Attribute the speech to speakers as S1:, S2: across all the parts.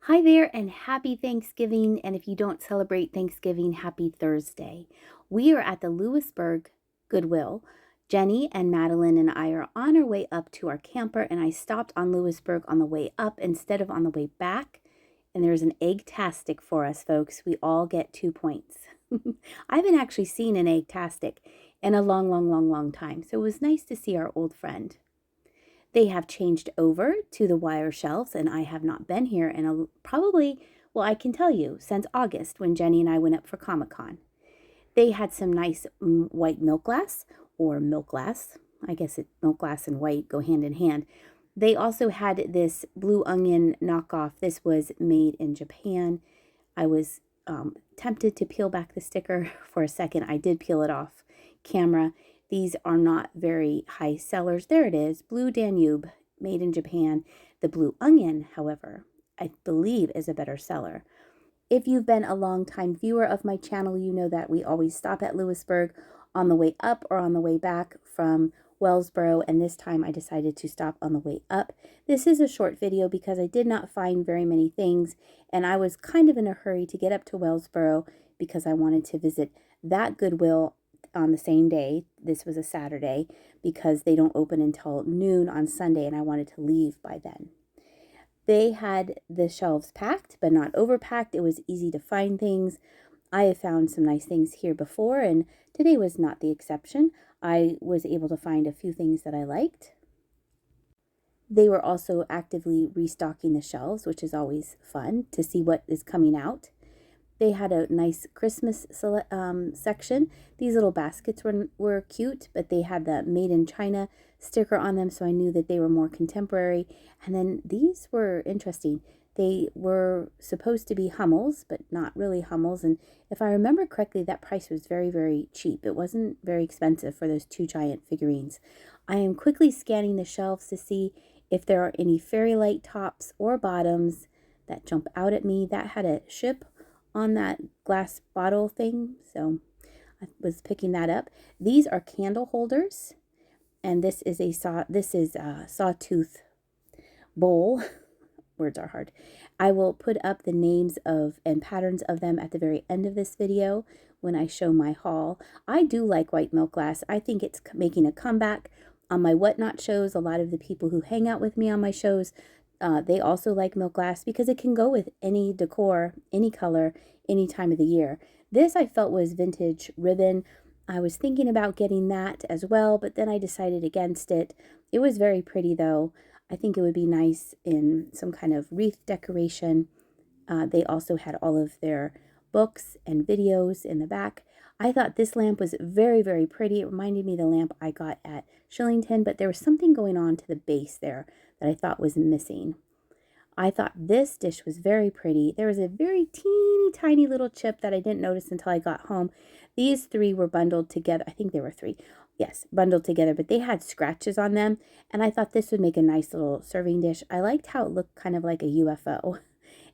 S1: Hi there and happy Thanksgiving. And if you don't celebrate Thanksgiving, happy Thursday. We are at the Lewisburg Goodwill. Jenny and Madeline and I are on our way up to our camper, and I stopped on Lewisburg on the way up instead of on the way back. And there's an egg-tastic for us, folks. We all get 2 points. I haven't actually seen an egg-tastic in a long time. So it was nice to see our old friend. They have changed over to the wire shelves, and I have not been here in well, I can tell you, since August when Jenny and I went up for Comic-Con. They had some nice white milk glass or milk glass. I guess milk glass and white go hand in hand. They also had this blue onion knockoff. This was made in Japan. I was tempted to peel back the sticker for a second. I did peel it off camera. These are not very high sellers. There it is, Blue Danube, made in Japan. The blue onion, however, I believe is a better seller. If you've been a long-time viewer of my channel, you know that we always stop at Lewisburg on the way up or on the way back from Wellsboro, and this time I decided to stop on the way up. This is a short video because I did not find very many things, and I was kind of in a hurry to get up to Wellsboro because I wanted to visit that Goodwill on the same day. This was a Saturday because they don't open until noon on Sunday, and I wanted to leave by then. They had the shelves packed, but not overpacked. It was easy to find things. I have found some nice things here before, and today was not the exception. I was able to find a few things that I liked. They were also actively restocking the shelves, which is always fun to see what is coming out. They had a nice Christmas section. These little baskets were cute, but they had the Made in China sticker on them, so I knew that they were more contemporary. And then these were interesting. They were supposed to be Hummels, but not really Hummels. And if I remember correctly, that price was very cheap. It wasn't very expensive for those two giant figurines. I am quickly scanning the shelves to see if there are any fairy light tops or bottoms that jump out at me. That had a ship on that glass bottle thing, so I was picking that up. These are candle holders, and this is a sawtooth bowl. Words are hard. I will put up the names of and patterns of them at the very end of this video when I show my haul. I do like white milk glass. I think it's making a comeback on my Whatnot shows. A lot of the people who hang out with me on my shows, they also like milk glass because it can go with any decor, any color, any time of the year. This I felt was vintage ribbon. I was thinking about getting that as well, but then I decided against it. It was very pretty though. I think it would be nice in some kind of wreath decoration. They also had all of their books and videos in the back. I thought this lamp was very pretty. It reminded me of the lamp I got at Shillington, but there was something going on to the base there that I thought was missing. I thought this dish was very pretty. There was a very teeny tiny little chip that I didn't notice until I got home. These three were bundled together. I think there were three. Yes, bundled together, but they had scratches on them, and I thought this would make a nice little serving dish. I liked how it looked kind of like a UFO,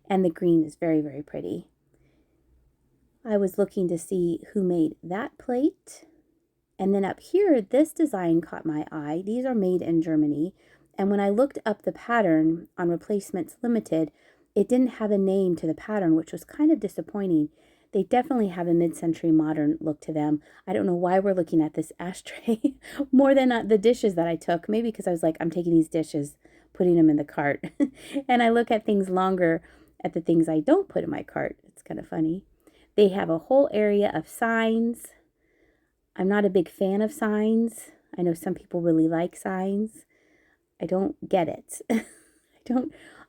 S1: and the green is very pretty. I was looking to see who made that plate. And then up here, this design caught my eye. These are made in Germany. And when I looked up the pattern on Replacements Limited, it didn't have a name to the pattern, which was kind of disappointing. They definitely have a mid-century modern look to them. I don't know why we're looking at this ashtray more than the dishes that I took. Maybe because I was like, I'm taking these dishes, putting them in the cart. And I look at things longer at the things I don't put in my cart. It's kind of funny. They have a whole area of signs. I'm not a big fan of signs. I know some people really like signs. I don't get it.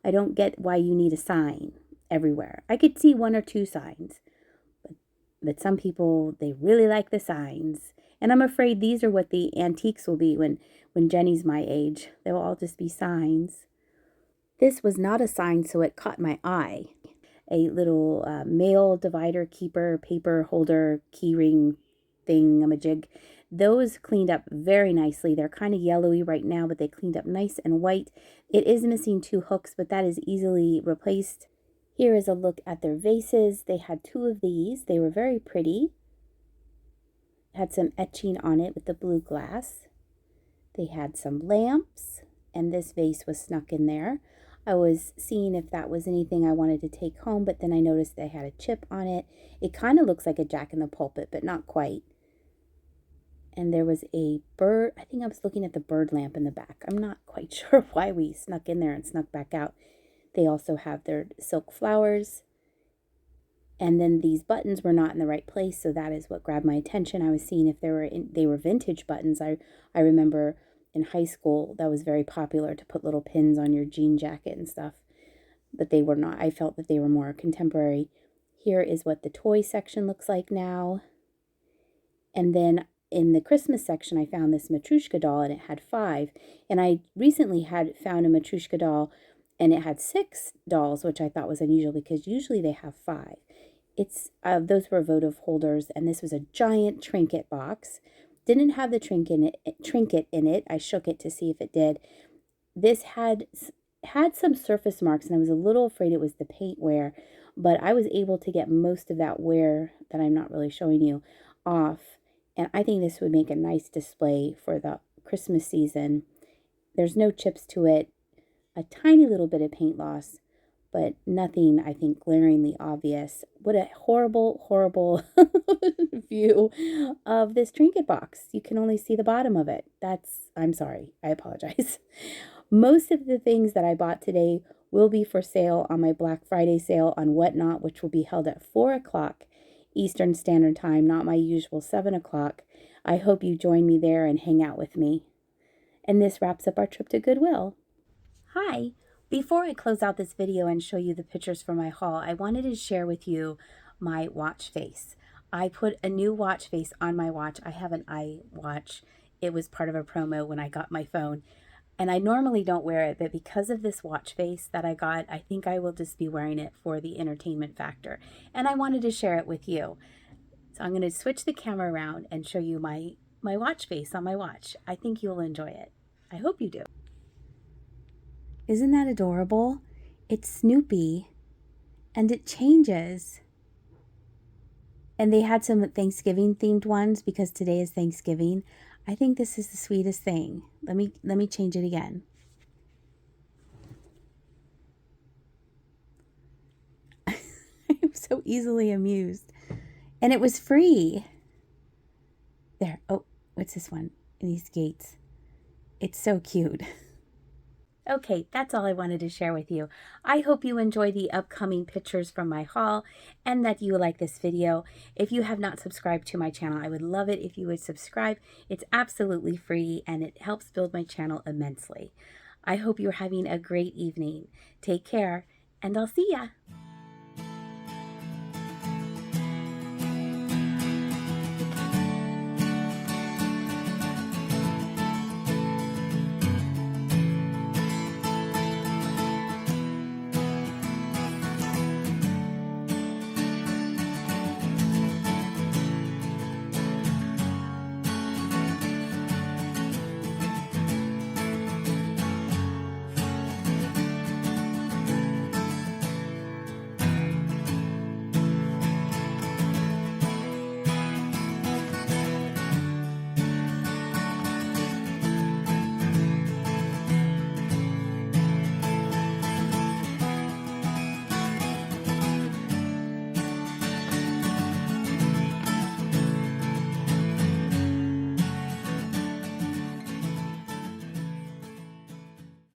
S1: I don't get why you need a sign everywhere. I could see one or two signs, but some people, they really like the signs. And I'm afraid these are what the antiques will be when Jenny's my age. They will all just be signs. This was not a sign, so it caught my eye. A little mail divider keeper, paper holder, key ring thingamajig. Those cleaned up very nicely. They're kind of yellowy right now, but they cleaned up nice and white. It is missing two hooks, but that is easily replaced. Here is a look at their vases. They had two of these. They were very pretty. Had some etching on it with the blue glass. They had some lamps, and this vase was snuck in there. I was seeing if that was anything I wanted to take home, but then I noticed they had a chip on it. It kind of looks like a Jack in the Pulpit, but not quite. And there was a bird. I think I was looking at the bird lamp in the back. I'm not quite sure why we snuck in there and snuck back out. They also have their silk flowers. And then these buttons were not in the right place, so that is what grabbed my attention. I was seeing if they were vintage buttons. I remember in high school that was very popular to put little pins on your jean jacket and stuff, but they were not. I felt that they were more contemporary. Here is what the toy section looks like now. And then in the Christmas section, I found this Matryoshka doll, and it had 5. And I recently had found a Matryoshka doll, and it had 6 dolls, which I thought was unusual because usually they have 5. It's those were votive holders, and this was a giant trinket box. Didn't have the trinket in it. I shook it to see if it did. This had some surface marks, and I was a little afraid it was the paint wear, but I was able to get most of that wear that I'm not really showing you off. And I think this would make a nice display for the Christmas season. There's no chips to it, a tiny little bit of paint loss, but nothing, I think, glaringly obvious. What a horrible, horrible view of this trinket box. You can only see the bottom of it. I'm sorry. I apologize. Most of the things that I bought today will be for sale on my Black Friday sale on Whatnot, which will be held at 4 o'clock Eastern Standard Time, not my usual 7 o'clock. I hope you join me there and hang out with me. And this wraps up our trip to Goodwill. Hi. Before I close out this video and show you the pictures from my haul, I wanted to share with you my watch face. I put a new watch face on my watch. I have an iWatch. It was part of a promo when I got my phone. And I normally don't wear it, but because of this watch face that I got, I think I will just be wearing it for the entertainment factor. And I wanted to share it with you. So I'm going to switch the camera around and show you my watch face on my watch. I think you'll enjoy it. I hope you do. Isn't that adorable? It's Snoopy, and it changes. And they had some Thanksgiving themed ones because today is Thanksgiving. I think this is the sweetest thing. Let me change it again. I'm so easily amused. And it was free. There. Oh, what's this one? In these gates. It's so cute. Okay, that's all I wanted to share with you. I hope you enjoy the upcoming pictures from my haul and that you like this video. If you have not subscribed to my channel, I would love it if you would subscribe. It's absolutely free and it helps build my channel immensely. I hope you're having a great evening. Take care and I'll see ya.